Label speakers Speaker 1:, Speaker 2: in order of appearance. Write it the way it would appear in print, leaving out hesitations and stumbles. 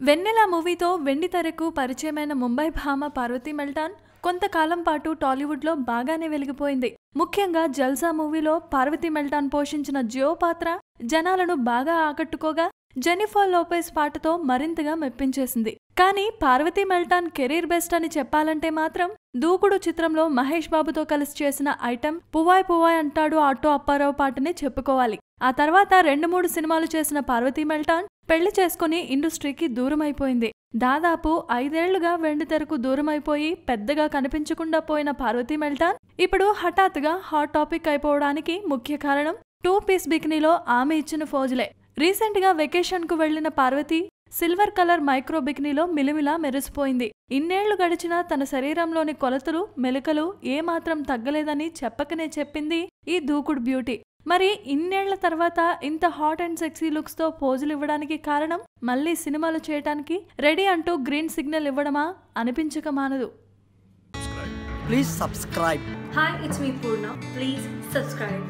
Speaker 1: వెన్నెల మూవీతో వెండితెరకు పరిచయమైన ముంబై భామ పార్వతీ మెల్టాన్ కొంతకాలం పాటు టాలీవుడ్లో బాగానే వెలిగిపోయింది. ముఖ్యంగా జల్సా మూవీలో పార్వతీ మెల్టాన్ పోషించిన జియో పాత్ర జనాలను బాగా ఆకట్టుకోగా జెన్నిఫర్ లోపెజ్ పాటతో మరింతగా మెప్పించేసింది. కానీ పార్వతీ మెల్టాన్ కెరీర్ బెస్ట్ అని చెప్పాలంటే మాత్రం దూకుడు చిత్రంలో మహేష్ బాబుతో కలిసి చేసిన ఐటెం పువ్వాయ్ పువ్వాయ్ అంటాడు ఆటో అప్పారావు పాటనే చెప్పుకోవాలి. ఆ తర్వాత 2-3 సినిమాలు చేసిన పార్వతీ మెల్టాన్ పెళ్లి చేసుకుని ఇండస్ట్రీకి దూరమైపోయింది. దాదాపు 5 ఏళ్లుగా వెండితెరకు దూరమైపోయి పెద్దగా కనిపించకుండా పోయిన పార్వతీ మెల్టాన్ ఇప్పుడు హఠాత్తుగా హాట్ టాపిక్ అయిపోవడానికి ముఖ్య కారణం 2 పీస్ బికినీలో ఆమె ఇచ్చిన ఫోజులే. రీసెంట్ గా వెకేషన్ కు వెళ్లిన పార్వతీ సిల్వర్ కలర్ మైక్రో బికినీలో మిలిమిలా మెరిసిపోయింది. ఇన్నేళ్లు గడిచినా తన శరీరంలోని కొలతలు మెలికలు ఏమాత్రం తగ్గలేదని చెప్పకనే చెప్పింది ఈ దూకుడు బ్యూటీ. మరి ఇన్నేళ్ల తర్వాత ఇంత హాట్ అండ్ సెక్సీ లుక్స్ తో పోజులు ఇవ్వడానికి కారణం మళ్ళీ సినిమాలు చేయడానికి రెడీ అంటూ గ్రీన్ సిగ్నల్ ఇవ్వడమా అనిపించక మానదు.
Speaker 2: Please subscribe.
Speaker 3: Hi, it's me Purna. Please subscribe.